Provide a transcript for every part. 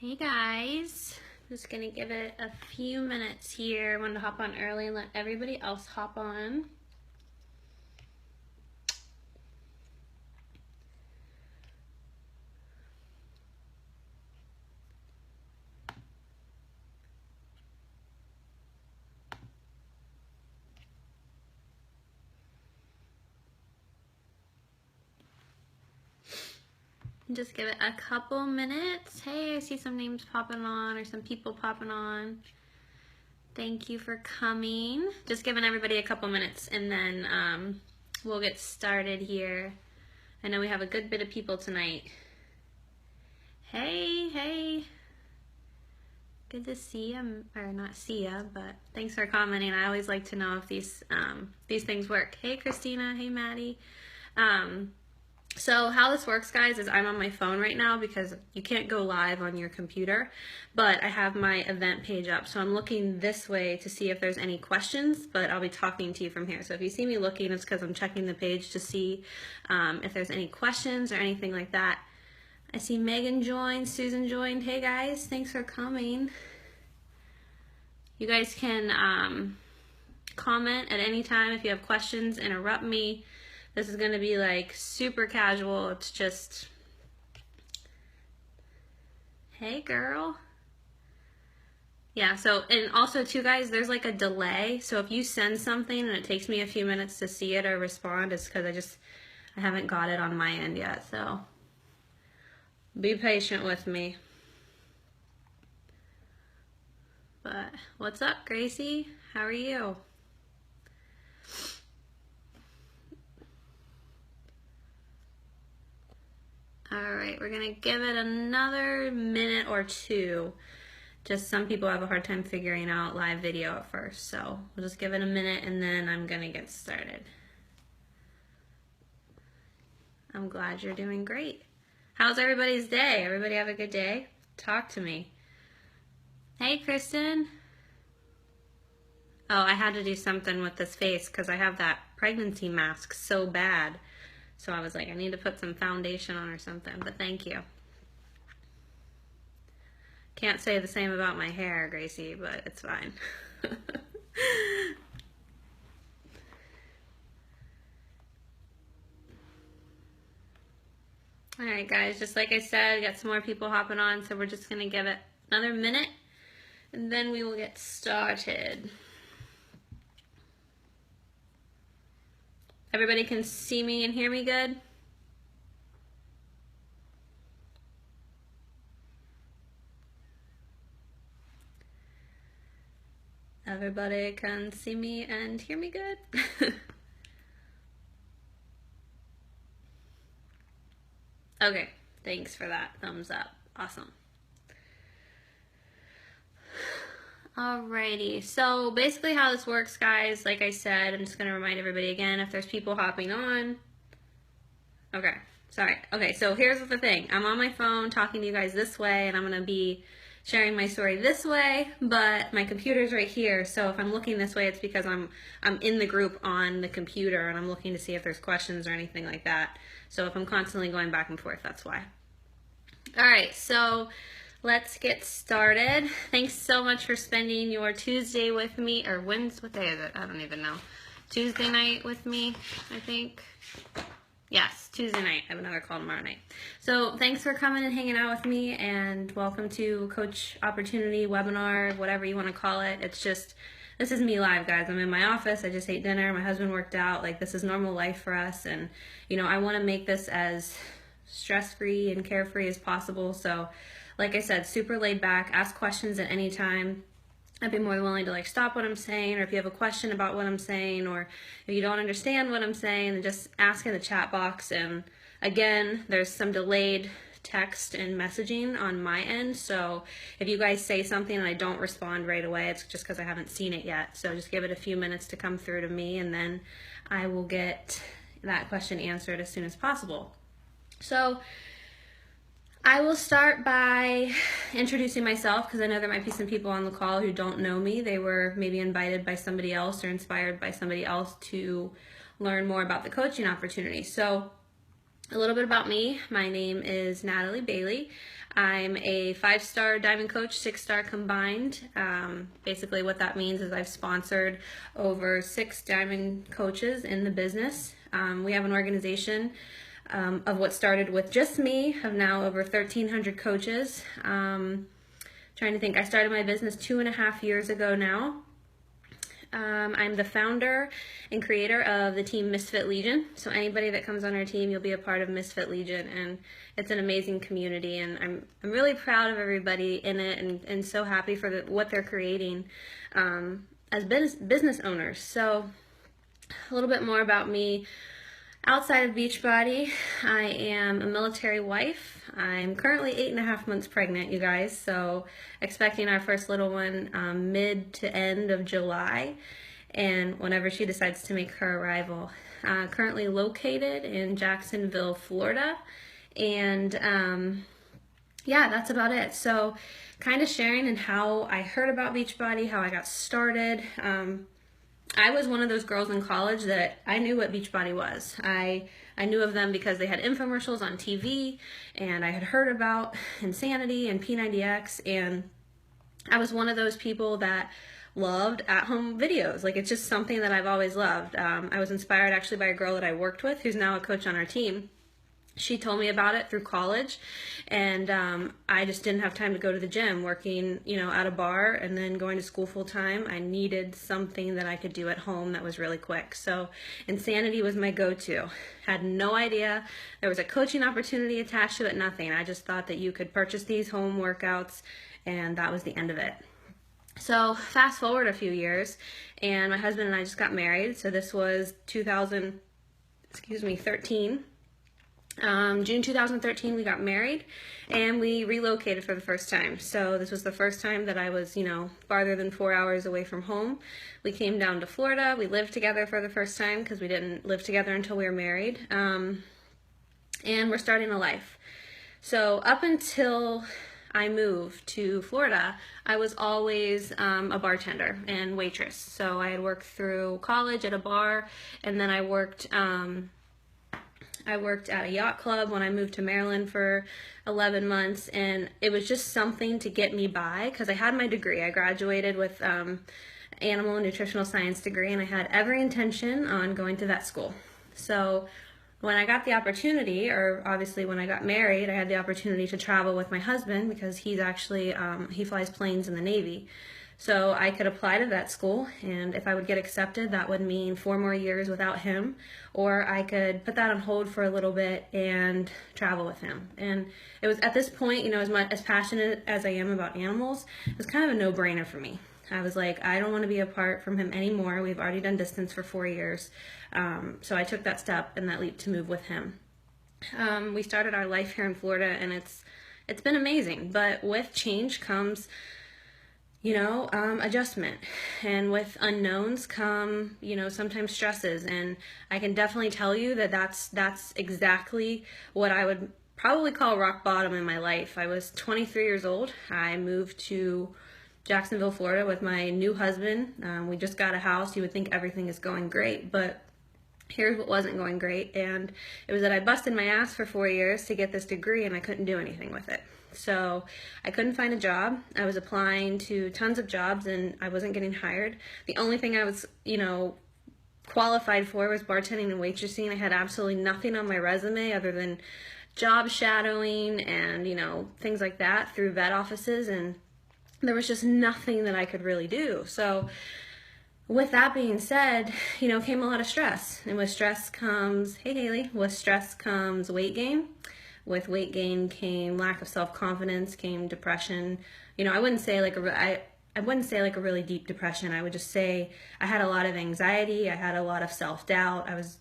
Hey guys, just gonna give it a few minutes here. I wanted to hop on early and let everybody else hop on. Just give it a couple minutes. Hey, I see some names popping on or some people popping on. Thank you for coming. Just giving everybody a couple minutes and then we'll get started here. I know we have a good bit of people tonight. Hey. Good to see you, or not see ya, but thanks for commenting. I always like to know if these things work. Hey Christina, hey Maddie. So how this works, guys, is I'm on my phone right now because you can't go live on your computer, but I have my event page up. So I'm looking this way to see if there's any questions, but I'll be talking to you from here. So if you see me looking, it's because I'm checking the page to see if there's any questions or anything like that. I see Megan joined, Susan joined. Hey guys, thanks for coming. You guys can comment at any time if you have questions, interrupt me. This is going to be like super casual. It's just, hey girl. Yeah, so, and also too guys, there's like a delay. So if you send something and it takes me a few minutes to see it or respond, it's because I haven't got it on my end yet. So be patient with me. But what's up, Gracie? How are you? All right, we're gonna give it another minute or two. Just some people have a hard time figuring out live video at first, so we'll just give it a minute and then I'm gonna get started. I'm glad you're doing great. How's everybody's day? Everybody have a good day? Talk to me. Hey, Kristen. Oh, I had to do something with this face because I have that pregnancy mask so bad. So I was like, I need to put some foundation on or something, but thank you. Can't say the same about my hair, Gracie, but it's fine. All right, guys, just like I said, got some more people hopping on, so we're just gonna give it another minute and then we will get started. Everybody can see me and hear me good? Everybody can see me and hear me good? Okay, thanks for that thumbs up. Awesome. Alrighty, so basically how this works, guys, like I said, I'm just going to remind everybody again, if there's people hopping on. Okay, sorry. Okay, so here's the thing. I'm on my phone talking to you guys this way, and I'm going to be sharing my story this way, but my computer's right here, so if I'm looking this way, it's because I'm in the group on the computer, and I'm looking to see if there's questions or anything like that. So if I'm constantly going back and forth, that's why. Alright, so let's get started. Thanks so much for spending your Tuesday with me, or Wednesday, what day is it? I don't even know. Tuesday night with me, I think. Yes, Tuesday night. I have another call tomorrow night. So thanks for coming and hanging out with me, and welcome to Coach Opportunity webinar, whatever you want to call it. It's just, this is me live, guys. I'm in my office. I just ate dinner. My husband worked out. Like, this is normal life for us, and, you know, I want to make this as stress-free and carefree as possible. So like I said, super laid back, ask questions at any time. I'd be more than willing to like stop what I'm saying, or if you have a question about what I'm saying, or if you don't understand what I'm saying, then just ask in the chat box. And again, there's some delayed text and messaging on my end, so if you guys say something and I don't respond right away, it's just because I haven't seen it yet. So just give it a few minutes to come through to me, and then I will get that question answered as soon as possible. So I will start by introducing myself, because I know there might be some people on the call who don't know me. They were maybe invited by somebody else or inspired by somebody else to learn more about the coaching opportunity. So A little bit about me. My name is Natalie Bailey. I'm a 5-star diamond coach, 6-star combined. Basically what that means is I've sponsored over 6 diamond coaches in the business. We have an organization of what started with just me, of now over 1,300 coaches. Trying to think, I started my business 2.5 years ago now. I'm the founder and creator of the team Misfit Legion. So anybody that comes on our team, you'll be a part of Misfit Legion, and it's an amazing community. And I'm really proud of everybody in it, and so happy for what they're creating as business owners. So a little bit more about me. Outside of Beachbody, I am a military wife. I'm currently 8.5 months pregnant, you guys, so expecting our first little one mid to end of July, and whenever she decides to make her arrival. Currently located in Jacksonville, Florida, and yeah, that's about it. So kind of sharing and how I heard about Beachbody, how I got started. I was one of those girls in college that I knew what Beachbody was. I knew of them because they had infomercials on TV, and I had heard about Insanity and P90X, and I was one of those people that loved at-home videos. Like, it's just something that I've always loved. I was inspired actually by a girl that I worked with who's now a coach on our team. She told me about it through college, and I just didn't have time to go to the gym, working, at a bar and then going to school full time. I needed something that I could do at home that was really quick. So Insanity was my go-to. Had no idea there was a coaching opportunity attached to it, nothing. I just thought that you could purchase these home workouts, and that was the end of it. So fast forward a few years, and my husband and I just got married. So this was 13. June 2013, we got married, and we relocated for the first time. So this was the first time that I was, farther than 4 hours away from home. We came down to Florida. We lived together for the first time because we didn't live together until we were married. And we're starting a life. So up until I moved to Florida, I was always a bartender and waitress. So I had worked through college at a bar, and then I worked at a yacht club when I moved to Maryland for 11 months, and it was just something to get me by because I had my degree. I graduated with animal and nutritional science degree, and I had every intention on going to vet school. So when I got the opportunity, or obviously when I got married, I had the opportunity to travel with my husband because he's actually, he flies planes in the Navy. So I could apply to vet school, and if I would get accepted, that would mean 4 more years without him, or I could put that on hold for a little bit and travel with him. And it was at this point, as passionate as I am about animals, it was kind of a no-brainer for me. I was like, I don't want to be apart from him anymore. We've already done distance for 4 years. So I took that step and that leap to move with him. We started our life here in Florida, and it's been amazing. But with change comes adjustment, and with unknowns come, sometimes stresses, and I can definitely tell you that that's exactly what I would probably call rock bottom in my life. I was 23 years old. I moved to Jacksonville, Florida with my new husband. We just got a house. You would think everything is going great, but here's what wasn't going great, and it was that I busted my ass for 4 years to get this degree, and I couldn't do anything with it. So I couldn't find a job. I was applying to tons of jobs, and I wasn't getting hired. The only thing I was, qualified for was bartending and waitressing. I had absolutely nothing on my resume other than job shadowing and, things like that through vet offices, and there was just nothing that I could really do. So with that being said, came a lot of stress. And with stress comes, hey Haley, with stress comes weight gain. With weight gain came lack of self-confidence, came depression. I wouldn't say like I wouldn't say like a really deep depression. I would just say I had a lot of anxiety. I had a lot of self-doubt. I was,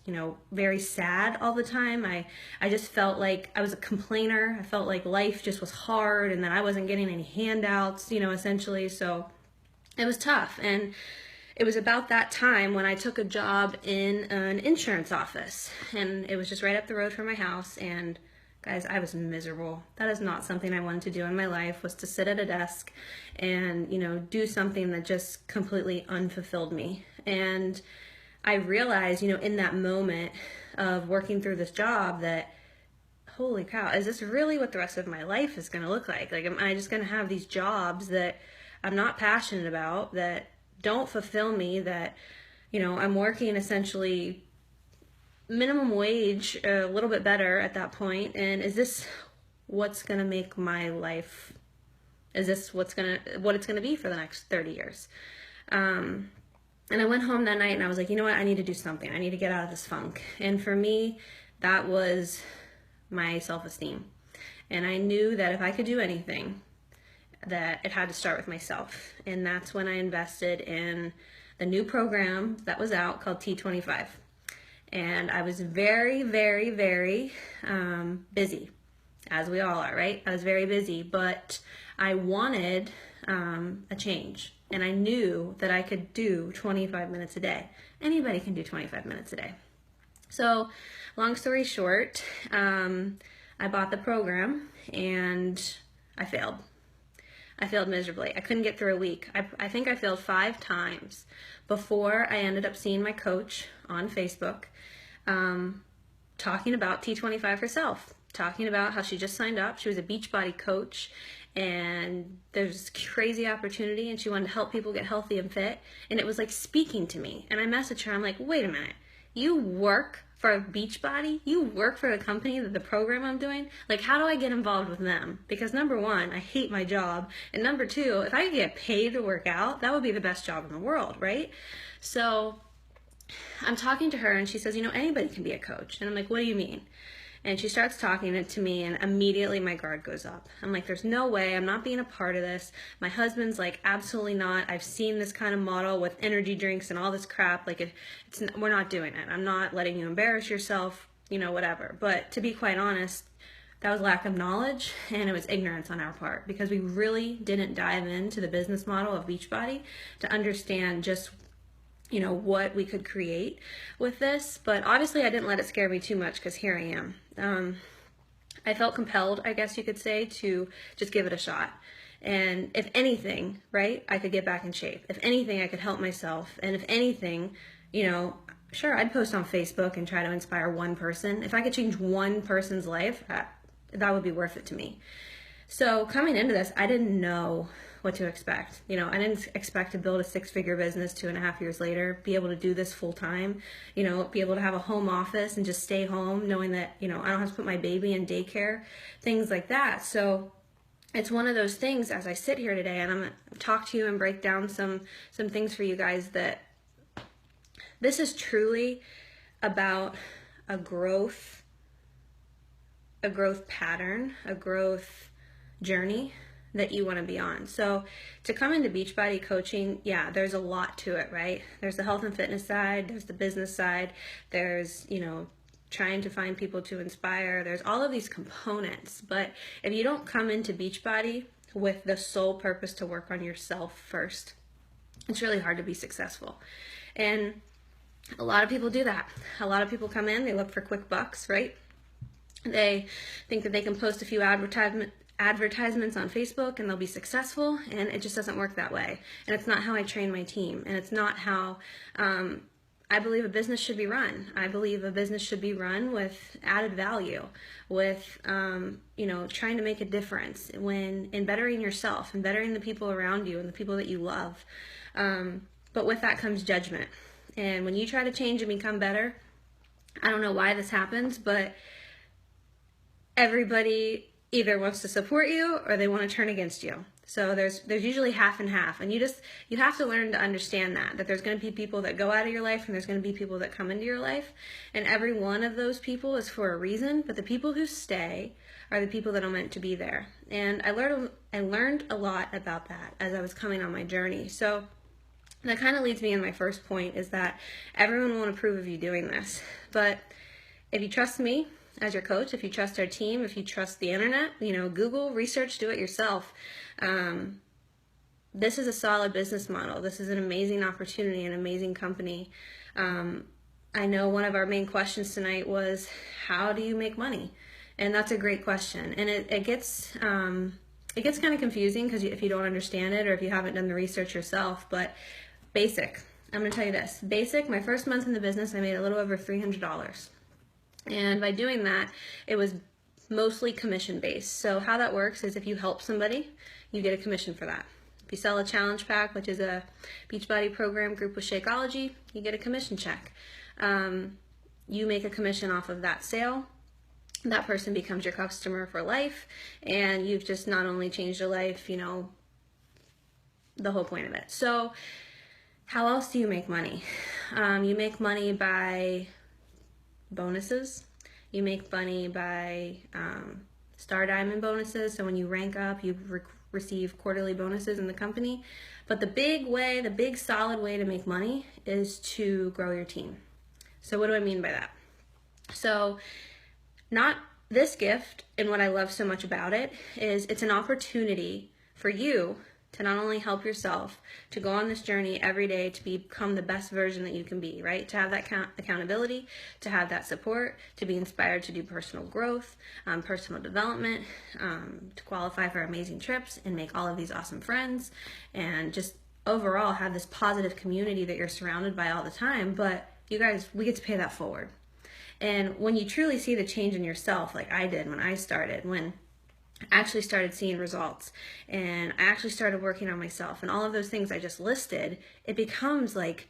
very sad all the time. I just felt like I was a complainer. I felt like life just was hard, and that I wasn't getting any handouts, essentially. So it was tough. And it was about that time when I took a job in an insurance office, and it was just right up the road from my house. And guys, I was miserable. That is not something I wanted to do in my life, was to sit at a desk and, do something that just completely unfulfilled me. And I realized, in that moment of working through this job that holy cow, is this really what the rest of my life is going to look like? Like, am I just going to have these jobs that I'm not passionate about, that don't fulfill me, that, I'm working essentially minimum wage, a little bit better at that point, and is this what's going to make my life, is this what it's going to be for the next 30 years? And I went home that night and I was like, you know what, I need to do something. I need to get out of this funk. And for me, that was my self-esteem. And I knew that if I could do anything, that it had to start with myself. And that's when I invested in the new program that was out called T25. And I was very, very, very busy, as we all are, right? I was very busy, but I wanted a change. And I knew that I could do 25 minutes a day. Anybody can do 25 minutes a day. So, long story short, I bought the program and I failed. I failed miserably. I couldn't get through a week. I think I failed 5 times before I ended up seeing my coach on Facebook, talking about T25 herself, talking about how she just signed up. She was a Beachbody coach, and there's this crazy opportunity, and she wanted to help people get healthy and fit, and it was like speaking to me. And I messaged her, I'm like, wait a minute, you work for Beachbody? You work for the company, the program I'm doing? Like, how do I get involved with them? Because number one, I hate my job, and number two, if I could get paid to work out, that would be the best job in the world, right? So I'm talking to her, and she says, anybody can be a coach. And I'm like, what do you mean? And she starts talking to me, and immediately my guard goes up. I'm like, there's no way. I'm not being a part of this. My husband's like, absolutely not. I've seen this kind of model with energy drinks and all this crap. Like, we're not doing it. I'm not letting you embarrass yourself, whatever. But to be quite honest, that was lack of knowledge, and it was ignorance on our part, because we really didn't dive into the business model of Beachbody to understand just what we could create with this. But obviously I didn't let it scare me too much, because here I am. I felt compelled, I guess you could say, to just give it a shot. And if anything, right, I could get back in shape. If anything, I could help myself. And if anything, sure, I'd post on Facebook and try to inspire one person. If I could change one person's life, that would be worth it to me. So coming into this, I didn't know what to expect. I didn't expect to build a 6-figure business 2.5 years later, be able to do this full time, be able to have a home office and just stay home knowing that, I don't have to put my baby in daycare, things like that. So it's one of those things, as I sit here today and I'm going to talk to you and break down some things for you guys, that this is truly about a growth pattern, a growth journey that you want to be on. So to come into Beachbody coaching, yeah, there's a lot to it, right? There's the health and fitness side, there's the business side, there's, trying to find people to inspire. There's all of these components. But if you don't come into Beachbody with the sole purpose to work on yourself first, it's really hard to be successful. And a lot of people do that. A lot of people come in, they look for quick bucks, right? They think that they can post a few advertisements on Facebook and they'll be successful, and it just doesn't work that way. And it's not how I train my team, and it's not how I believe a business should be run. I believe a business should be run with added value, with trying to make a difference in bettering yourself and bettering the people around you and the people that you love. But with that comes judgment. And when you try to change and become better, I don't know why this happens, but everybody either wants to support you or they want to turn against you. So there's usually half and half, and you have to learn to understand that there's going to be people that go out of your life and there's going to be people that come into your life, and every one of those people is for a reason, but the people who stay are the people that are meant to be there. And I learned a lot about that as I was coming on my journey. So that kind of leads me in my first point, is that everyone won't approve of you doing this. But if you trust me as your coach, if you trust our team, if you trust the internet, Google, research, do it yourself. This is a solid business model. This is an amazing opportunity, an amazing company. I know one of our main questions tonight was, how do you make money? And that's a great question. And it gets kind of confusing because if you don't understand it or if you haven't done the research yourself. But basic, I'm going to tell you this. Basic, my first month in the business, I made a little over $300. And by doing that, it was mostly commission based. So how that works is if you help somebody, you get a commission for that. If you sell a challenge pack, which is a Beachbody program group with Shakeology, you get a commission check. You make a commission off of that sale. That person becomes your customer for life, and you've just not only changed your life, you know, the whole point of it. So how else do you make money? You make money by bonuses. You make money by Star Diamond bonuses. So when you rank up, you receive quarterly bonuses in the company. But the big solid way to make money is to grow your team. So what do I mean by that? So not this gift, and what I love so much about it is it's an opportunity for you to not only help yourself, to go on this journey every day to become the best version that you can be, right? To have that accountability, to have that support, to be inspired to do personal growth, personal development, to qualify for amazing trips and make all of these awesome friends, and just overall have this positive community that you're surrounded by all the time. But you guys, we get to pay that forward. And when you truly see the change in yourself, like I did when I started, when I actually started seeing results and I actually started working on myself and all of those things I just listed, it becomes like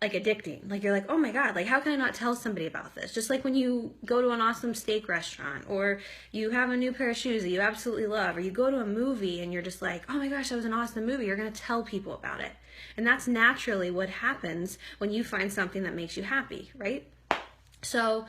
addicting. Like you're like, oh my God, like how can I not tell somebody about this? Just like when you go to an awesome steak restaurant, or you have a new pair of shoes that you absolutely love, or you go to a movie and you're just like, oh my gosh, that was an awesome movie. You're going to tell people about it. And that's naturally what happens when you find something that makes you happy, right? So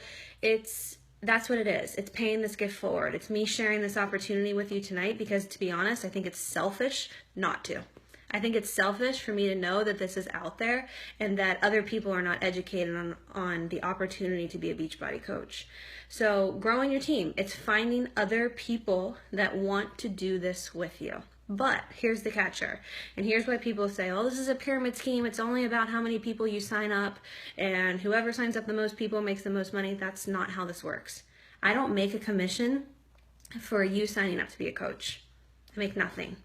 that's what it is. It's paying this gift forward. It's me sharing this opportunity with you tonight because, to be honest, I think it's selfish not to. I think it's selfish for me to know that this is out there and that other people are not educated on the opportunity to be a Beachbody coach. So growing your team, it's finding other people that want to do this with you. But here's the catcher, and here's why people say, oh, this is a pyramid scheme. It's only about how many people you sign up, and whoever signs up the most people makes the most money. That's not how this works. I don't make a commission for you signing up to be a coach. I make nothing.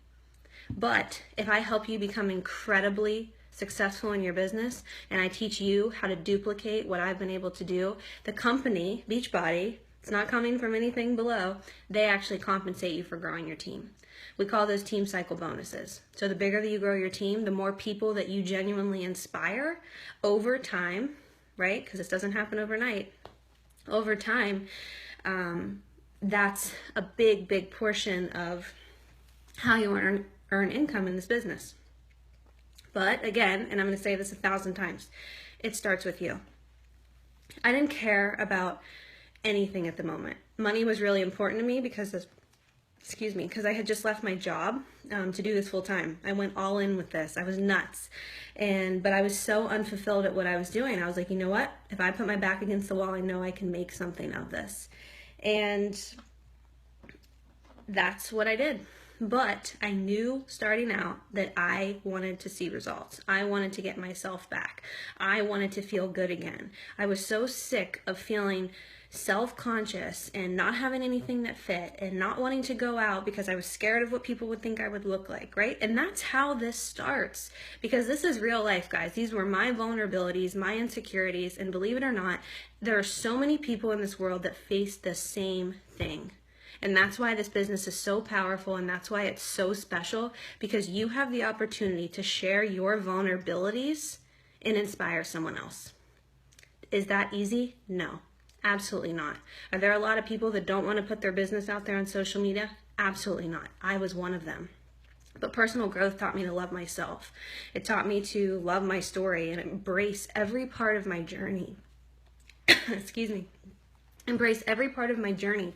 But if I help you become incredibly successful in your business, and I teach you how to duplicate what I've been able to do, the company, Beachbody, it's not coming from anything below, they actually compensate you for growing your team. We call those team cycle bonuses. So the bigger that you grow your team, the more people that you genuinely inspire over time, right? Because this doesn't happen overnight. Over time, that's a big portion of how you earn income in this business. But again, and I'm going to say this 1,000 times, it starts with you. I didn't care about anything at the moment. Money was really important to me because I had just left my job to do this full time. I went all in with this. I was nuts. But I was so unfulfilled at what I was doing. I was like, you know what? If I put my back against the wall, I know I can make something of this. And that's what I did. But I knew starting out that I wanted to see results. I wanted to get myself back. I wanted to feel good again. I was so sick of feeling self-conscious and not having anything that fit and not wanting to go out because I was scared of what people would think I would look like, right? And that's how this starts, because this is real life, guys. These were my vulnerabilities, my insecurities, and believe it or not, there are so many people in this world that face the same thing. And that's why this business is so powerful, and that's why it's so special, because you have the opportunity to share your vulnerabilities and inspire someone else. Is that easy? No. Absolutely not. Are there a lot of people that don't want to put their business out there on social media? Absolutely not. I was one of them. But personal growth taught me to love myself. It taught me to love my story and embrace every part of my journey. Excuse me. Embrace every part of my journey.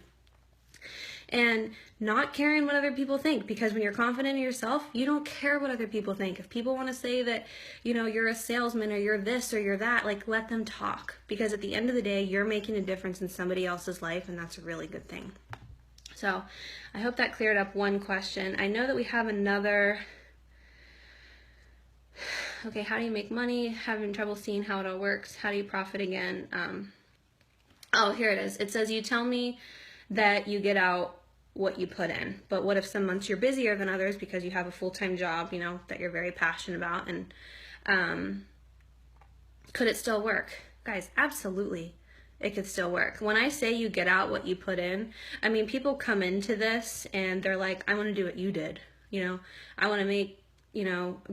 And not caring what other people think, because when you're confident in yourself, you don't care what other people think. If people want to say that, you know, you're a salesman or you're this or you're that, like, let them talk, because at the end of the day, you're making a difference in somebody else's life, and that's a really good thing. So I hope that cleared up one question. I know that we have another. Okay, how do you make money? Having trouble seeing how it all works. How do you profit again? Oh, here it is. It says, you tell me that you get out what you put in, but what if some months you're busier than others because you have a full-time job, you know, that you're very passionate about, and could it still work? Guys, absolutely. it could still work. When I say you get out what you put in, I mean, people come into this and they're like, I want to do what you did. I want to make,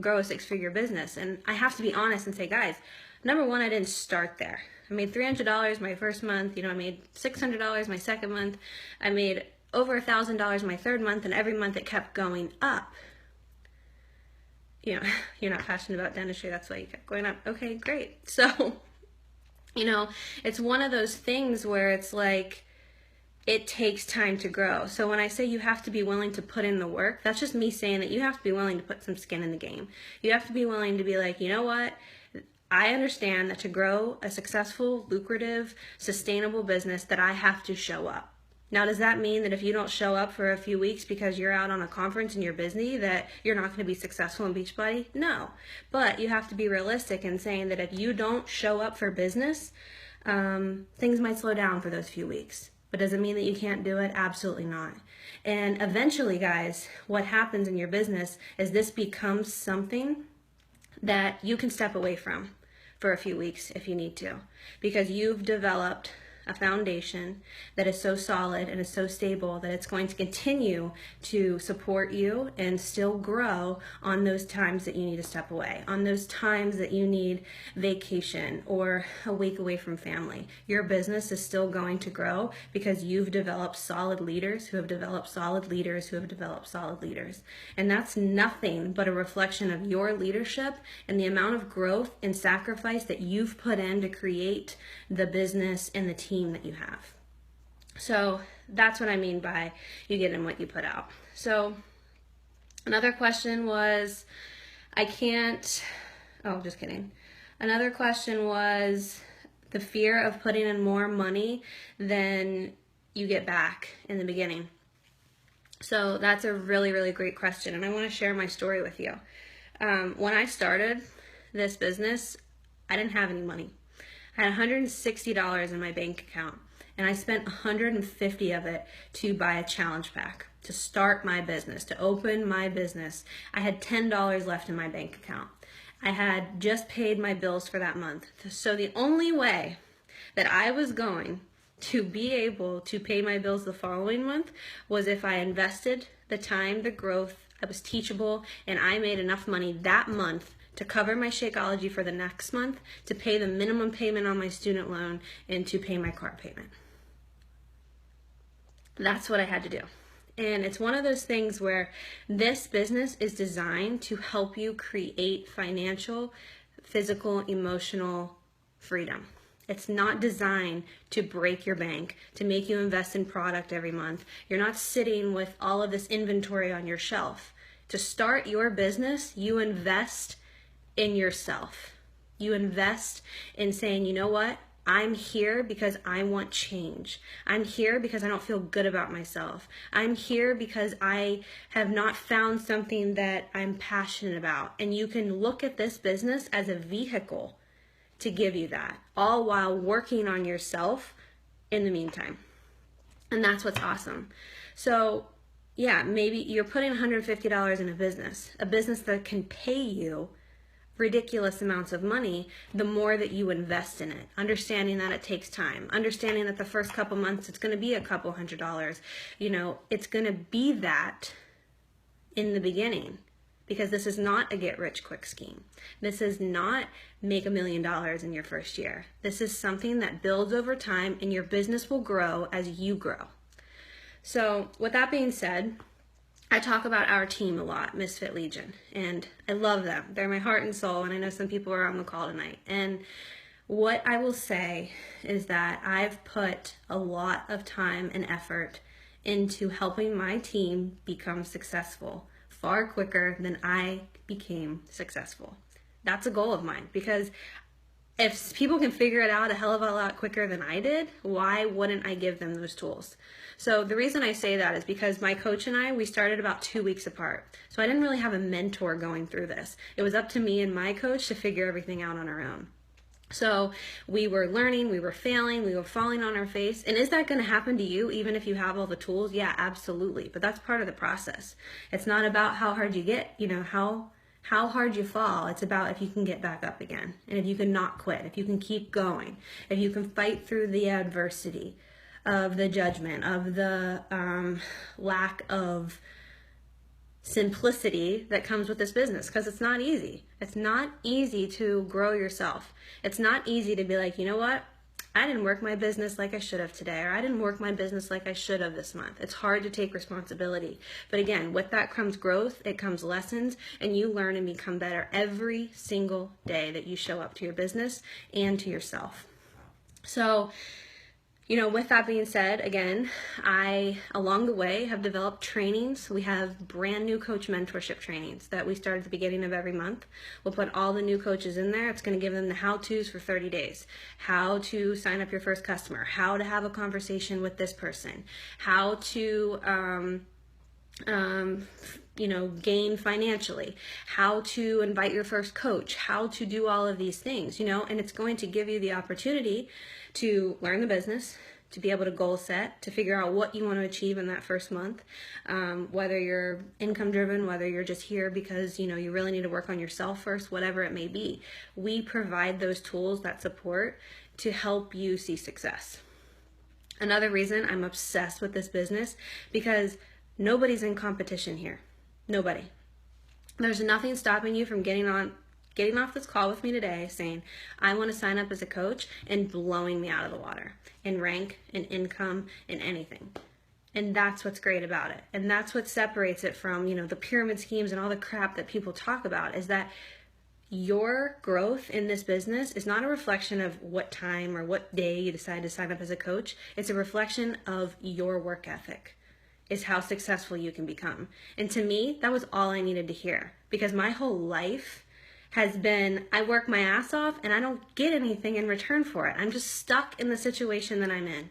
grow a 6-figure business. And I have to be honest and say, guys, number one, I didn't start there. I made $300 my first month. I made $600 my second month. I made over $1,000 my third month, and every month it kept going up. You're not passionate about dentistry, that's why you kept going up. Okay, great. So, it's one of those things where it's like, it takes time to grow. So when I say you have to be willing to put in the work, that's just me saying that you have to be willing to put some skin in the game. You have to be willing to be like, you know what? I understand that to grow a successful, lucrative, sustainable business, that I have to show up. Now, does that mean that if you don't show up for a few weeks because you're out on a conference and you're busy, that you're not going to be successful in Beachbody? No. But you have to be realistic in saying that if you don't show up for business, things might slow down for those few weeks. But does it mean that you can't do it? Absolutely not. And eventually, guys, what happens in your business is this becomes something that you can step away from for a few weeks if you need to, because you've developed a foundation that is so solid and is so stable that it's going to continue to support you and still grow on those times that you need to step away, on those times that you need vacation or a week away from family. Your business is still going to grow because you've developed solid leaders who have developed solid leaders who have developed solid leaders. And that's nothing but a reflection of your leadership and the amount of growth and sacrifice that you've put in to create the business and the team that you have. So that's what I mean by you get in what you put out. So another question was, just kidding. Another question was the fear of putting in more money than you get back in the beginning. So that's a really, really great question. And I want to share my story with you. When I started this business, I didn't have any money. I had $160 in my bank account, and I spent $150 of it to buy a challenge pack, to start my business, to open my business. I had $10 left in my bank account. I had just paid my bills for that month. So the only way that I was going to be able to pay my bills the following month was if I invested the time, the growth, I was teachable, and I made enough money that month to cover my Shakeology for the next month, to pay the minimum payment on my student loan, and to pay my car payment. That's what I had to do. And it's one of those things where this business is designed to help you create financial, physical, emotional freedom. It's not designed to break your bank, to make you invest in product every month. You're not sitting with all of this inventory on your shelf. To start your business, you invest in yourself. You invest in saying, you know what? I'm here because I want change. I'm here because I don't feel good about myself. I'm here because I have not found something that I'm passionate about. And you can look at this business as a vehicle to give you that, all while working on yourself in the meantime. And that's what's awesome. So yeah, maybe you're putting $150 in a business that can pay you ridiculous amounts of money the more that you invest in it, understanding that it takes time, understanding that the first couple months it's going to be a couple $100s. It's going to be that in the beginning, because this is not a get rich quick scheme. This is not make $1 million in your first year. This is something that builds over time, and your business will grow as you grow. So with that being said, I talk about our team a lot, Misfit Legion, and I love them. They're my heart and soul, and I know some people are on the call tonight. And what I will say is that I've put a lot of time and effort into helping my team become successful far quicker than I became successful. That's a goal of mine, because if people can figure it out a hell of a lot quicker than I did, why wouldn't I give them those tools? So the reason I say that is because my coach and I, we started about 2 weeks apart. So I didn't really have a mentor going through this. It was up to me and my coach to figure everything out on our own. So we were learning, we were failing, we were falling on our face. And is that going to happen to you even if you have all the tools? Yeah, absolutely. But that's part of the process. It's not about how hard you get, how how hard you fall. It's about if you can get back up again, and if you can not quit, if you can keep going, if you can fight through the adversity of the judgment, of the lack of simplicity that comes with this business, because it's not easy. It's not easy to grow yourself. It's not easy to be like, you know what? I didn't work my business like I should have today, or I didn't work my business like I should have this month. It's hard to take responsibility. But again, with that comes growth, it comes lessons, and you learn and become better every single day that you show up to your business and to yourself. So, with that being said, again, I, along the way, have developed trainings. We have brand new coach mentorship trainings that we start at the beginning of every month. We'll put all the new coaches in there. It's going to give them the how-tos for 30 days. How to sign up your first customer, how to have a conversation with this person, how to gain financially, how to invite your first coach, how to do all of these things, and it's going to give you the opportunity to learn the business, to be able to goal set, to figure out what you want to achieve in that first month, whether you're income driven, whether you're just here because, you really need to work on yourself first, whatever it may be. We provide those tools, that support to help you see success. Another reason I'm obsessed with this business, because nobody's in competition here. Nobody. There's nothing stopping you from getting off this call with me today saying, I want to sign up as a coach, and blowing me out of the water in rank, in income, in anything. And that's what's great about it. And that's what separates it from, the pyramid schemes and all the crap that people talk about, is that your growth in this business is not a reflection of what time or what day you decide to sign up as a coach. It's a reflection of your work ethic, is how successful you can become. And to me, that was all I needed to hear, because my whole life has been, I work my ass off and I don't get anything in return for it. I'm just stuck in the situation that I'm in.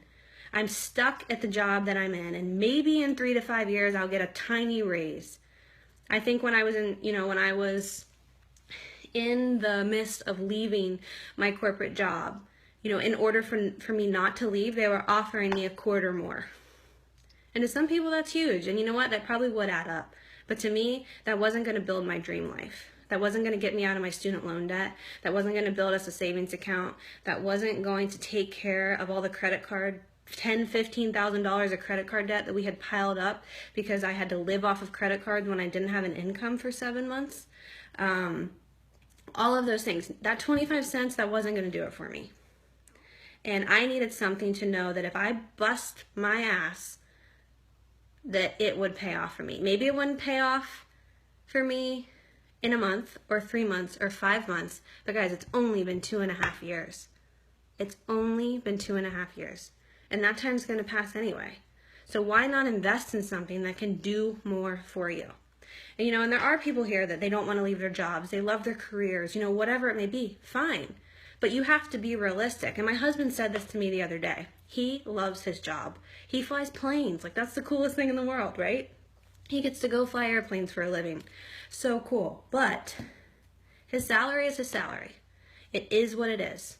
I'm stuck at the job that I'm in, and maybe in 3 to 5 years I'll get a tiny raise. I think when I was in the midst of leaving my corporate job, in order for me not to leave, they were offering me a quarter more. And to some people that's huge, and you know what, that probably would add up. But to me, that wasn't going to build my dream life. That wasn't going to get me out of my student loan debt. That wasn't going to build us a savings account. That wasn't going to take care of all the credit card, $10,000, $15,000 of credit card debt that we had piled up because I had to live off of credit cards when I didn't have an income for 7 months. All of those things. That 25 cents, that wasn't going to do it for me. And I needed something to know that if I bust my ass, that it would pay off for me. Maybe it wouldn't pay off for me in a month or 3 months or 5 months, but guys, it's only been 2.5 years. It's only been 2.5 years. And that time's going to pass anyway. So why not invest in something that can do more for you? And, and there are people here that they don't want to leave their jobs. They love their careers, whatever it may be, fine. But you have to be realistic. And my husband said this to me the other day. He loves his job. He flies planes. Like, that's the coolest thing in the world, right? He gets to go fly airplanes for a living. So cool. But his salary is his salary. It is what it is.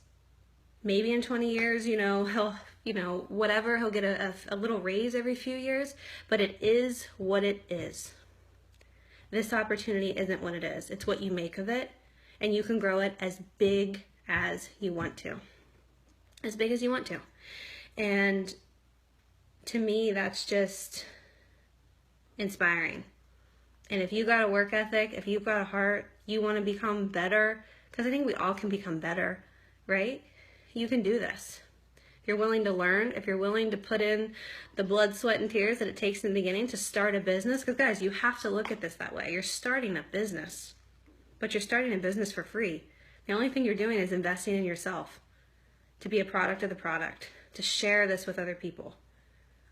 Maybe in 20 years, he'll, whatever, he'll get a little raise every few years. But it is what it is. This opportunity isn't what it is. It's what you make of it. And you can grow it as big as you want to. As big as you want to. And to me, that's just inspiring. And if you got a work ethic, if you've got a heart, you want to become better, because I think we all can become better, right? You can do this. If you're willing to learn, if you're willing to put in the blood, sweat, and tears that it takes in the beginning to start a business, because guys, you have to look at this that way. You're starting a business, but you're starting a business for free. The only thing you're doing is investing in yourself to be a product of the product, to share this with other people.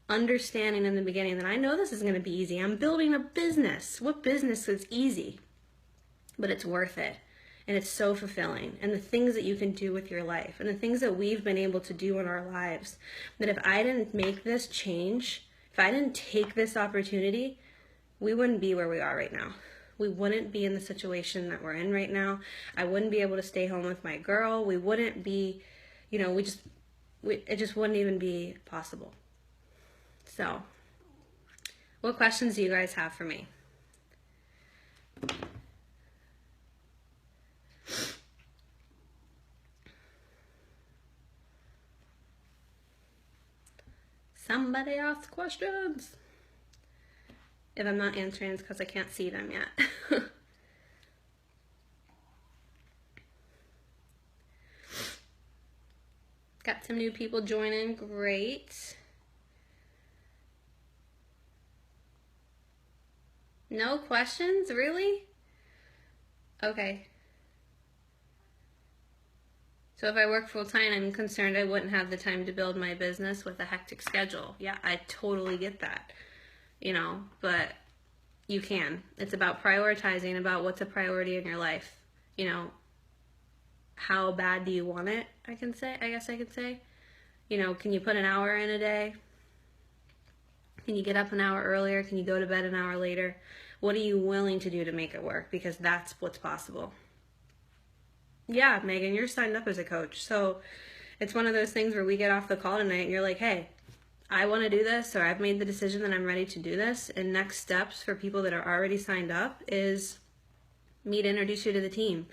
Understanding in the beginning that I know this isn't going to be easy. I'm building a business. What business is easy? But it's worth it. And it's so fulfilling. And the things that you can do with your life, and the things that we've been able to do in our lives, that if I didn't make this change, if I didn't take this opportunity, we wouldn't be where we are right now. We wouldn't be in the situation that we're in right now. I wouldn't be able to stay home with my girl. We wouldn't be, it just wouldn't even be possible. So, what questions do you guys have for me? somebody ask questions. If I'm not answering, it's because I can't see them yet. Got some new people joining. Great. No questions? Really? Okay. So if I work full-time, I'm concerned I wouldn't have the time to build my business with a hectic schedule. Yeah, I totally get that. You know, but you can. It's about prioritizing, about what's a priority in your life. You know, how bad do you want it, I guess I could say. You know, can you put an hour in a day? Can you get up an hour earlier? Can you go to bed an hour later? What are you willing to do to make it work? Because that's what's possible. Yeah, Megan, you're signed up as a coach. So it's one of those things where we get off the call tonight and you're like, hey, I want to do this, or I've made the decision that I'm ready to do this. And next steps for people that are already signed up is me to introduce you to the team.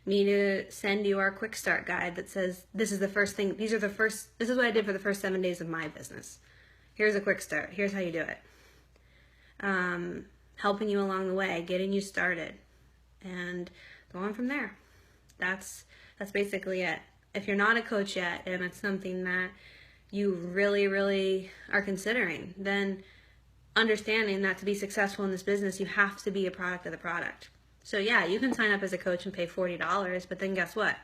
Me to send you our quick start guide that says, this is the first thing, this is what I did for the first 7 days of my business. Here's a quick start. Here's how you do it. Helping you along the way, getting you started, and going from there. That's basically it. If you're not a coach yet, and it's something that you really, really are considering, then understanding that to be successful in this business, you have to be a product of the product. So yeah, you can sign up as a coach and pay $40, but then guess what?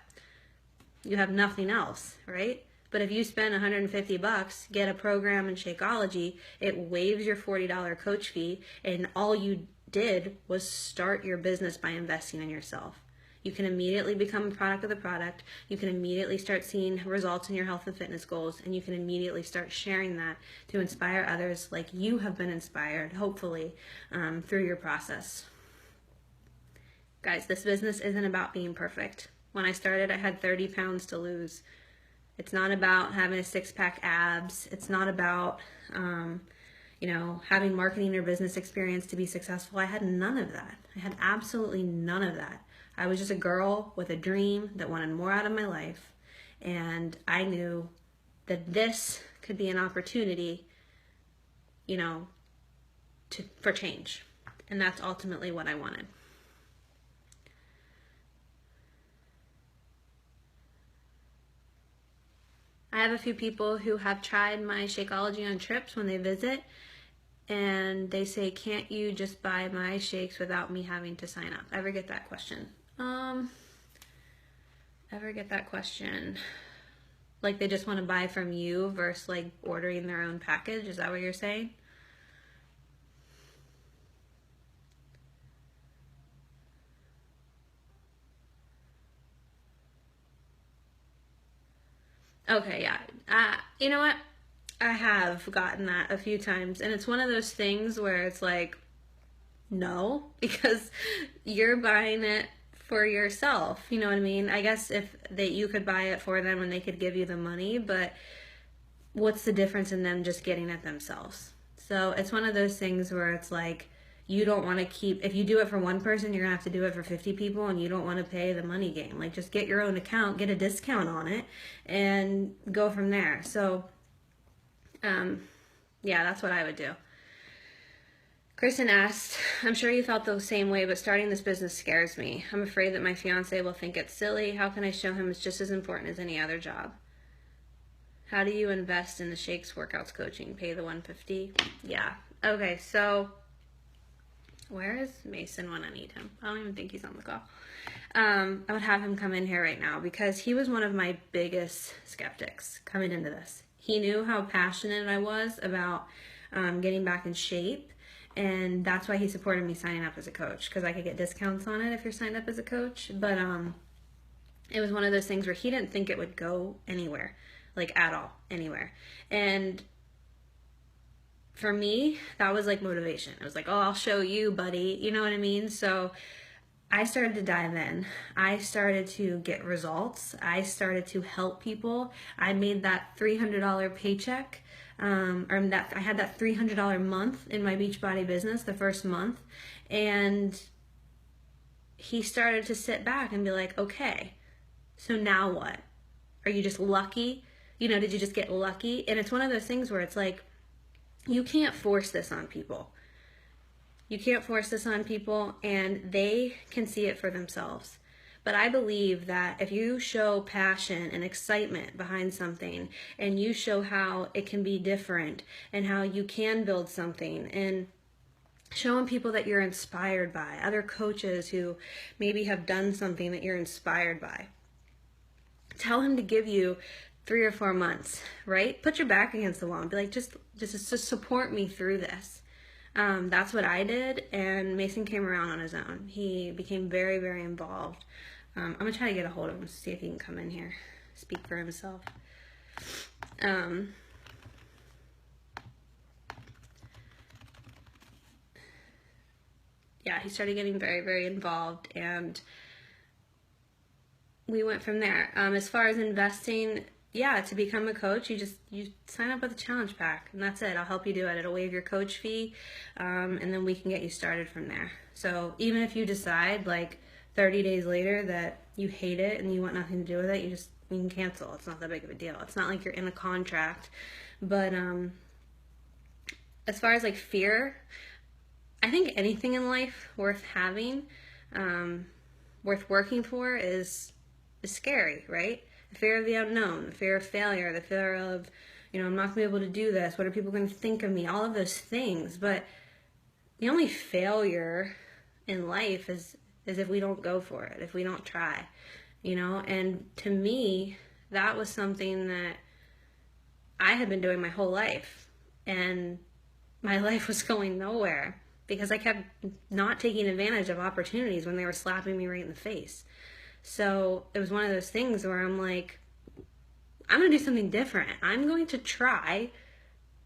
You have nothing else, right? But if you spend $150, get a program in Shakeology, it waives your $40 coach fee, and all you did was start your business by investing in yourself. You can immediately become a product of the product. You can immediately start seeing results in your health and fitness goals, and you can immediately start sharing that to inspire others like you have been inspired, hopefully, through your process. Guys, this business isn't about being perfect. When I started, I had 30 pounds to lose. It's not about having a six-pack abs. It's not about, having marketing or business experience to be successful. I had none of that. I had absolutely none of that. I was just a girl with a dream that wanted more out of my life. And I knew that this could be an opportunity, for change. And that's ultimately what I wanted. I have a few people who have tried my Shakeology on trips when they visit, and they say, can't you just buy my shakes without me having to sign up? Ever get that question? Like they just want to buy from you versus like ordering their own package? Is that what you're saying? Okay, yeah. You know what? I have gotten that a few times, and it's one of those things where it's like, no, because you're buying it for yourself. You know what I mean? I guess if you could buy it for them and they could give you the money, but what's the difference in them just getting it themselves? So it's one of those things where it's like, you don't want to keep, if you do it for one person, you're going to have to do it for 50 people, and you don't want to pay the money game. Like, just get your own account, get a discount on it, and go from there. So, yeah, that's what I would do. Kristen asked, I'm sure you felt the same way, but starting this business scares me. I'm afraid that my fiance will think it's silly. How can I show him it's just as important as any other job? How do you invest in the shakes, workouts, coaching? Pay the $150? Yeah. Okay, so where is Mason when I need him? I don't even think he's on the call. I would have him come in here right now because he was one of my biggest skeptics coming into this. He knew how passionate I was about getting back in shape, and that's why he supported me signing up as a coach, because I could get discounts on it if you're signed up as a coach. But it was one of those things where he didn't think it would go anywhere, like at all, anywhere. And for me, that was like motivation. It was like, oh, I'll show you, buddy. You know what I mean? So I started to dive in. I started to get results. I started to help people. I made that $300 paycheck, I had that $300 month in my Beachbody business the first month. And he started to sit back and be like, okay, so now what? Are you just lucky? Did you just get lucky? And it's one of those things where it's like, you can't force this on people. You can't force this on people, and they can see it for themselves. But I believe that if you show passion and excitement behind something, and you show how it can be different and how you can build something, and showing people that you're inspired by, other coaches who maybe have done something that you're inspired by, tell him to give you 3 or 4 months, right? Put your back against the wall and be like, just support me through this. That's what I did, and Mason came around on his own. He became very, very involved. I'm going to try to get a hold of him, see if he can come in here, speak for himself. Yeah, he started getting very, very involved, and we went from there. As far as investing, yeah, to become a coach, you sign up with a challenge pack, and that's it. I'll help you do it. It'll waive your coach fee, and then we can get you started from there. So even if you decide like 30 days later that you hate it and you want nothing to do with it, you can cancel. It's not that big of a deal. It's not like you're in a contract. But as far as like fear, I think anything in life worth having, worth working for is scary, right? The fear of the unknown, the fear of failure, the fear of, I'm not going to be able to do this. What are people going to think of me? All of those things. But the only failure in life is if we don't go for it, if we don't try, And to me, that was something that I had been doing my whole life. And my life was going nowhere because I kept not taking advantage of opportunities when they were slapping me right in the face. So it was one of those things where I'm like, I'm going to do something different. I'm going to try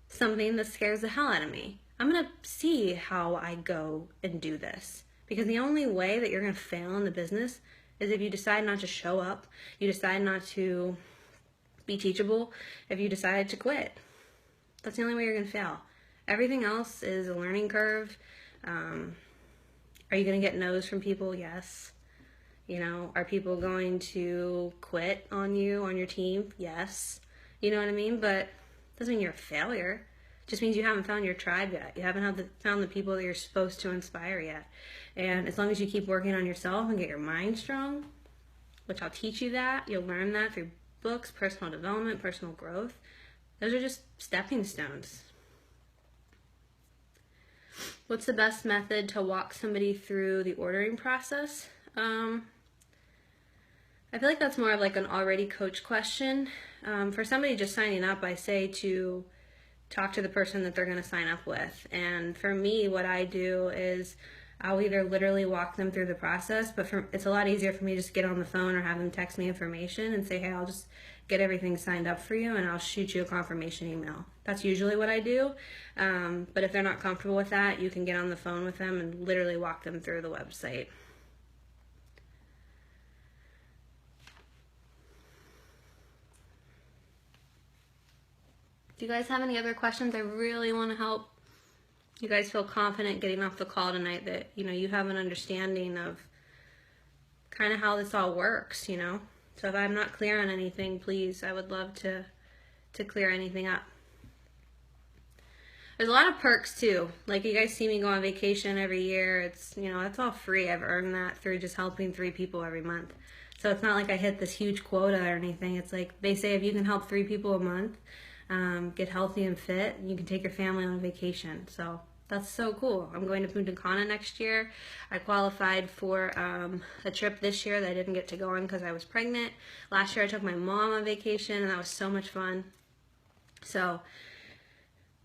something that scares the hell out of me. I'm going to see how I go and do this. Because the only way that you're going to fail in the business is if you decide not to show up, you decide not to be teachable, if you decide to quit. That's the only way you're going to fail. Everything else is a learning curve. Are you going to get no's from people? Yes. Are people going to quit on you, on your team? Yes. You know what I mean? But it doesn't mean you're a failure. It just means you haven't found your tribe yet. You haven't found the people that you're supposed to inspire yet. And as long as you keep working on yourself and get your mind strong, which I'll teach you that, you'll learn that through books, personal development, personal growth. Those are just stepping stones. What's the best method to walk somebody through the ordering process? I feel like that's more of like an already coach question. For somebody just signing up, I say to talk to the person that they're going to sign up with. And for me, what I do is I'll either literally walk them through the process, but it's a lot easier for me to just get on the phone or have them text me information and say, hey, I'll just get everything signed up for you and I'll shoot you a confirmation email. That's usually what I do. But if they're not comfortable with that, you can get on the phone with them and literally walk them through the website. Do you guys have any other questions? I really want to help you guys feel confident getting off the call tonight, that you have an understanding of kind of how this all works. So if I'm not clear on anything, please, I would love to clear anything up. There's a lot of perks too. Like, you guys see me go on vacation every year. It's that's all free. I've earned that through just helping 3 people every month. So it's not like I hit this huge quota or anything. It's like they say, if you can help 3 people a month get healthy and fit, you can take your family on a vacation. So that's so cool. I'm going to Punta Cana next year. I qualified for a trip this year that I didn't get to go on because I was pregnant. Last year I took my mom on vacation, and that was so much fun. So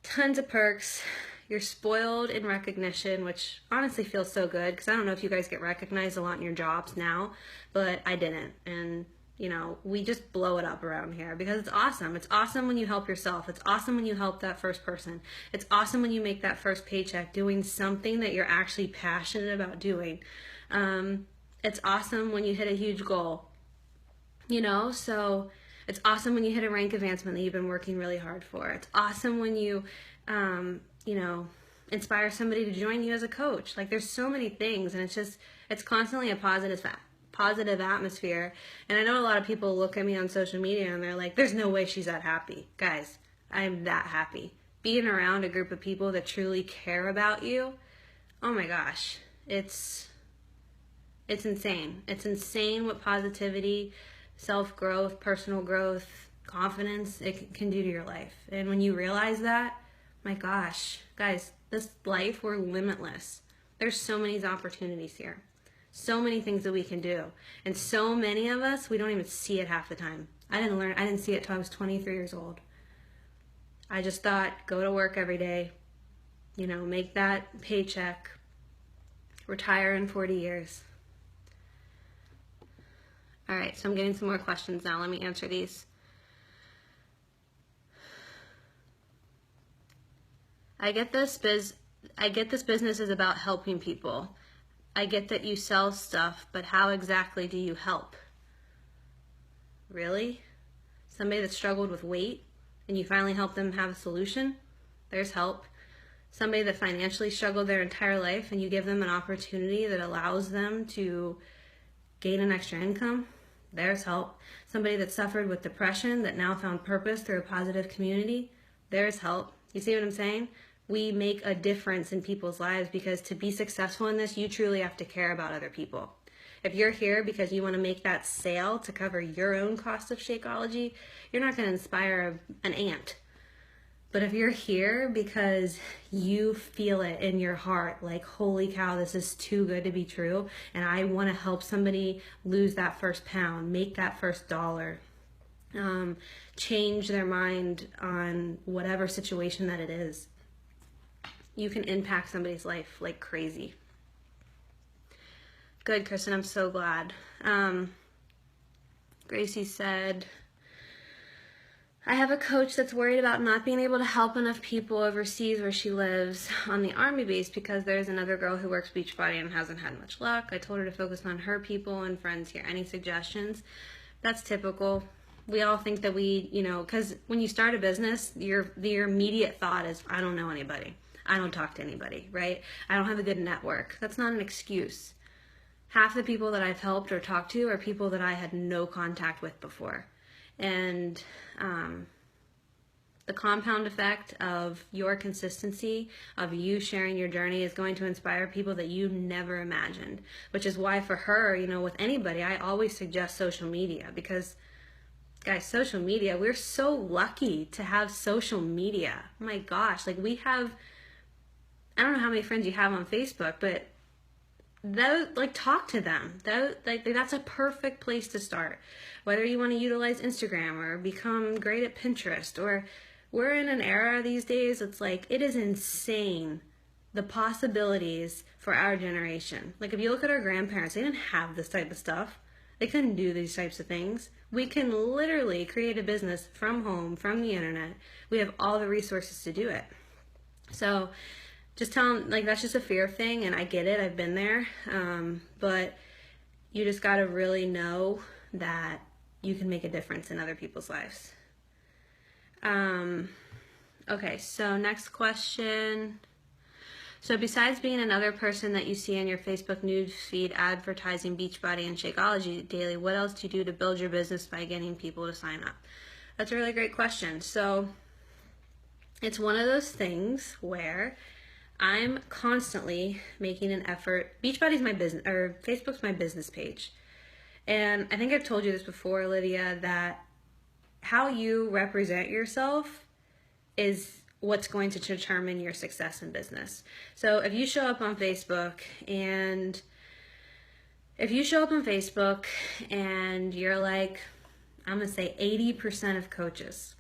tons of perks. You're spoiled in recognition, which honestly feels so good, because I don't know if you guys get recognized a lot in your jobs now, but I didn't. And we just blow it up around here because it's awesome. It's awesome when you help yourself. It's awesome when you help that first person. It's awesome when you make that first paycheck doing something that you're actually passionate about doing. It's awesome when you hit a huge goal, so it's awesome when you hit a rank advancement that you've been working really hard for. It's awesome when you, inspire somebody to join you as a coach. Like, there's so many things, and it's constantly a positive atmosphere. And I know a lot of people look at me on social media and they're like, there's no way she's that happy. Guys, I'm that happy. being around a group of people that truly care about you, oh my gosh, it's insane. It's insane what positivity, self-growth, personal growth, confidence it can do to your life. And when you realize that, my gosh, guys, this life, we're limitless. There's so many opportunities here. So many things that we can do. And so many of us, we don't even see it half the time. I didn't see it till I was 23 years old. I just thought, go to work every day, make that paycheck, retire in 40 years. All right, so I'm getting some more questions now. Let me answer these. I get this business is about helping people. I get that you sell stuff, but how exactly do you help? Really? Somebody that struggled with weight and you finally help them have a solution? There's help. Somebody that financially struggled their entire life and you give them an opportunity that allows them to gain an extra income? There's help. Somebody that suffered with depression that now found purpose through a positive community? There's help. You see what I'm saying? We make a difference in people's lives because to be successful in this, you truly have to care about other people. If you're here because you want to make that sale to cover your own cost of Shakeology, you're not going to inspire an ant. But if you're here because you feel it in your heart, like, holy cow, this is too good to be true, and I want to help somebody lose that first pound, make that first dollar, change their mind on whatever situation that it is, you can impact somebody's life like crazy. Good, Kristen, I'm so glad. Gracie said, I have a coach that's worried about not being able to help enough people overseas where she lives on the army base because there's another girl who works Beachbody and hasn't had much luck. I told her to focus on her people and friends here. Any suggestions? That's typical. We all think that because when you start a business, your immediate thought is, I don't know anybody. I don't talk to anybody, right? I don't have a good network. That's not an excuse. Half the people that I've helped or talked to are people that I had no contact with before. And the compound effect of your consistency, of you sharing your journey, is going to inspire people that you never imagined. Which is why for her, with anybody, I always suggest social media. Because, guys, social media, we're so lucky to have social media. Oh my gosh, we have, I don't know how many friends you have on Facebook, but talk to them. That's a perfect place to start. Whether you want to utilize Instagram or become great at Pinterest, or we're in an era these days, it is insane the possibilities for our generation. If you look at our grandparents, they didn't have this type of stuff. They couldn't do these types of things. We can literally create a business from home, from the internet. We have all the resources to do it. So just tell them, that's just a fear thing, and I get it, I've been there, but you just got to really know that you can make a difference in other people's lives. Okay, so next question. So besides being another person that you see in your Facebook news feed advertising Beachbody and Shakeology daily, what else do you do to build your business by getting people to sign up? That's a really great question. So it's one of those things where I'm constantly making an effort. Beachbody's my business, or Facebook's my business page. And I think I've told you this before, Lydia, that how you represent yourself is what's going to determine your success in business. So if you show up on Facebook and you're like, I'm going to say 80% of coaches,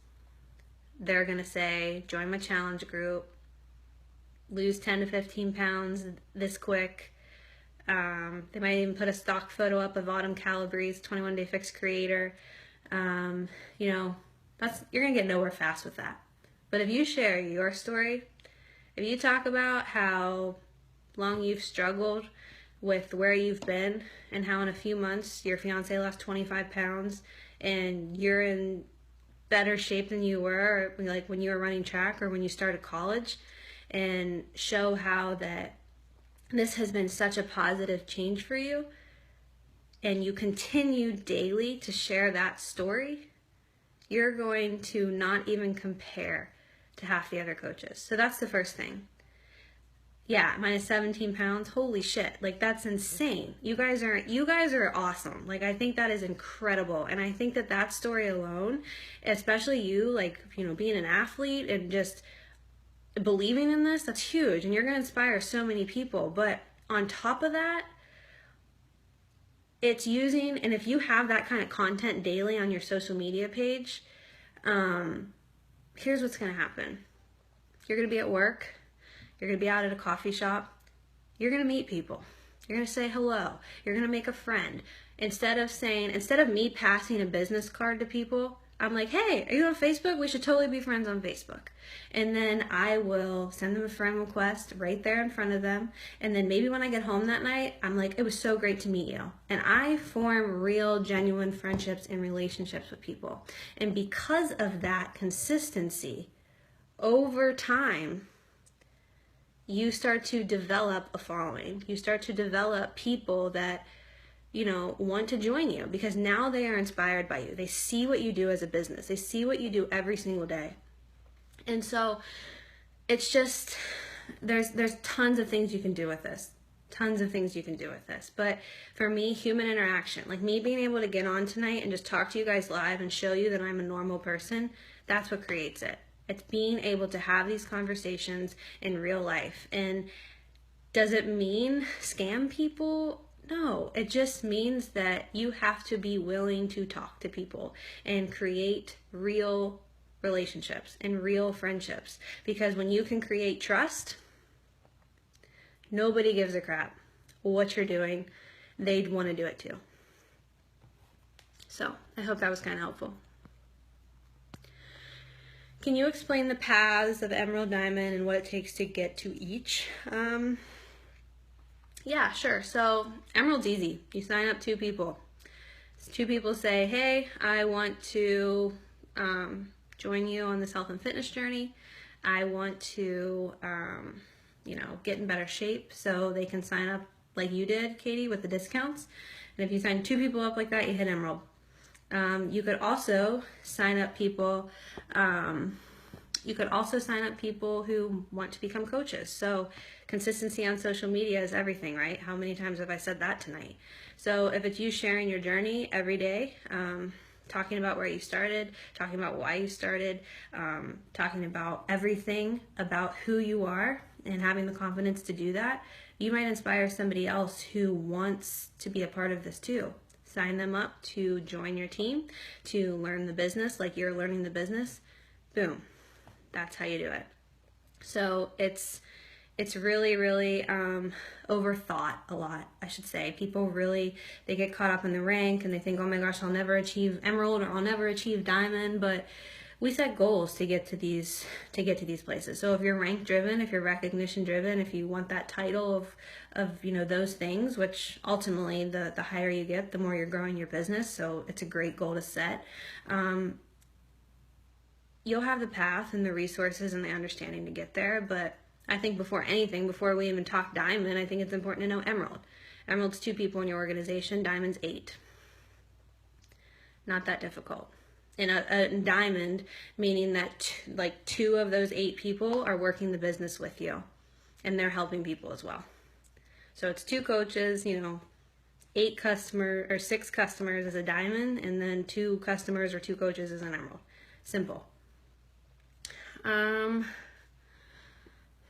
they're going to say, join my challenge group, lose 10 to 15 pounds this quick. They might even put a stock photo up of Autumn Calabrese, 21-Day Fix creator. You're going to get nowhere fast with that. But if you share your story, if you talk about how long you've struggled with where you've been and how in a few months your fiance lost 25 pounds and you're in better shape than you were, when you were running track or when you started college, and show how that this has been such a positive change for you, and you continue daily to share that story, you're going to not even compare to half the other coaches. So that's the first thing. Yeah, minus 17 pounds. Holy shit. Like, that's insane. You guys are awesome. Like, I think that is incredible. And I think that story alone, especially you, like, you know, being an athlete and just believing in this, that's huge. And you're going to inspire so many people. But on top of that, it's using, and if you have that kind of content daily on your social media page, here's what's going to happen. You're going to be at work. You're going to be out at a coffee shop. You're going to meet people. You're going to say hello. You're going to make a friend. Instead of me passing a business card to people, I'm like, hey, are you on Facebook? We should totally be friends on Facebook. And then I will send them a friend request right there in front of them. And then maybe when I get home that night, I'm like, it was so great to meet you. And I form real, genuine friendships and relationships with people. And because of that consistency, over time, you start to develop a following. You start to develop people that, you know, want to join you because now they are inspired by you. They see what you do as a business. They see what you do every single day. And so it's just, there's tons of things you can do with this. Tons of things you can do with this. But for me, human interaction, like me being able to get on tonight and just talk to you guys live and show you that I'm a normal person, that's what creates it. It's being able to have these conversations in real life. And does it mean scam people? No, it just means that you have to be willing to talk to people and create real relationships and real friendships. Because when you can create trust, nobody gives a crap what you're doing. They'd want to do it too. So I hope that was kind of helpful. Can you explain the paths of Emerald, Diamond, and what it takes to get to each? Yeah, sure. So Emerald's easy. You sign up 2 people. 2 people say, hey, I want to join you on this health and fitness journey. I want to, you know, get in better shape, so they can sign up like you did, Katie, with the discounts. And if you sign 2 people up like that, you hit Emerald. You could also sign up people. You could also sign up people who want to become coaches. So consistency on social media is everything, right? How many times have I said that tonight? So if it's you sharing your journey every day, talking about where you started, talking about why you started, talking about everything about who you are and having the confidence to do that, you might inspire somebody else who wants to be a part of this too. Sign them up to join your team, to learn the business like you're learning the business. Boom. That's how you do it. So it's really, really overthought a lot, I should say. People really, they get caught up in the rank and they think, oh my gosh, I'll never achieve Emerald or I'll never achieve Diamond. But we set goals to get to these places. So if you're rank driven, if you're recognition driven, if you want that title of you know, those things, which ultimately the higher you get, the more you're growing your business. So it's a great goal to set. You'll have the path and the resources and the understanding to get there. But I think before anything, before we even talk Diamond, I think it's important to know Emerald. Emerald's 2 people in your organization. Diamond's 8. Not that difficult. And a Diamond, meaning that like 2 of those 8 people are working the business with you, and they're helping people as well. So it's 2 coaches, you know, 6 customers as a Diamond, and then 2 customers or 2 coaches as an Emerald. Simple.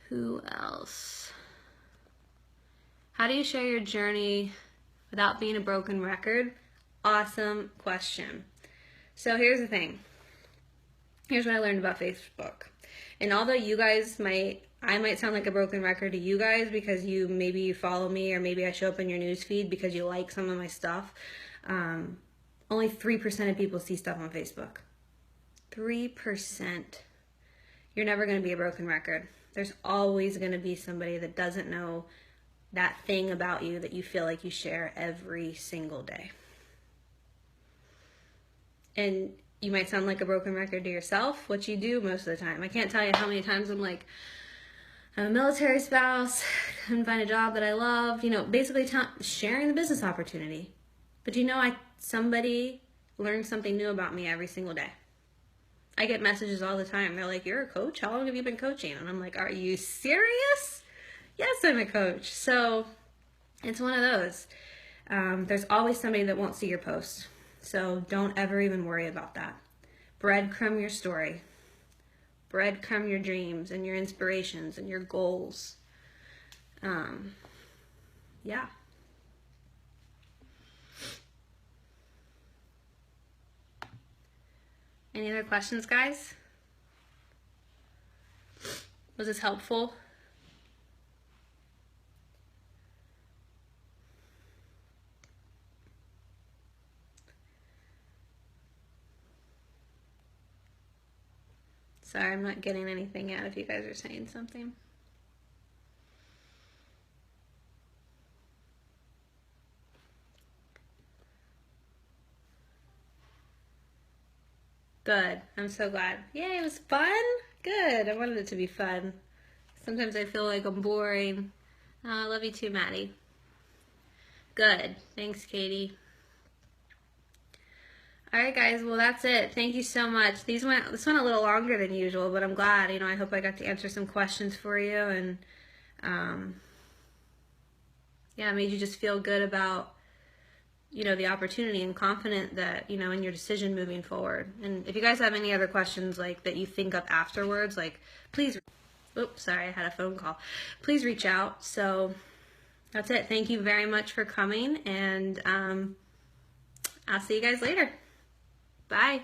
Who else? How do you share your journey without being a broken record? Awesome question. So here's the thing. Here's what I learned about Facebook. And although you guys I might sound like a broken record to you guys because maybe you follow me, or maybe I show up in your news feed because you like some of my stuff. Only 3% of people see stuff on Facebook. 3%. You're never going to be a broken record. There's always going to be somebody that doesn't know that thing about you that you feel like you share every single day. And you might sound like a broken record to yourself, which you do most of the time. I can't tell you how many times I'm like, I'm a military spouse, couldn't find a job that I love, you know, basically sharing the business opportunity. But you know, somebody learns something new about me every single day. I get messages all the time. They're like, "You're a coach? How long have you been coaching?" And I'm like, "Are you serious?" Yes, I'm a coach. So it's one of those. There's always somebody that won't see your post. So don't ever even worry about that. Breadcrumb your story. Breadcrumb your dreams and your inspirations and your goals. Yeah. Any other questions, guys? Was this helpful? Sorry, I'm not getting anything out if you guys are saying something. Good. I'm so glad. Yay, it was fun? Good. I wanted it to be fun. Sometimes I feel like I'm boring. Oh, I love you too, Maddie. Good. Thanks, Katie. All right, guys. Well, that's it. Thank you so much. This went a little longer than usual, but I'm glad. I hope I got to answer some questions for you, and yeah, made you just feel good about the opportunity and confident that in your decision moving forward. And if you guys have any other questions like that you think of afterwards, like please. Oops, sorry, I had a phone call. Please reach out. So that's it. Thank you very much for coming, and I'll see you guys later. Bye.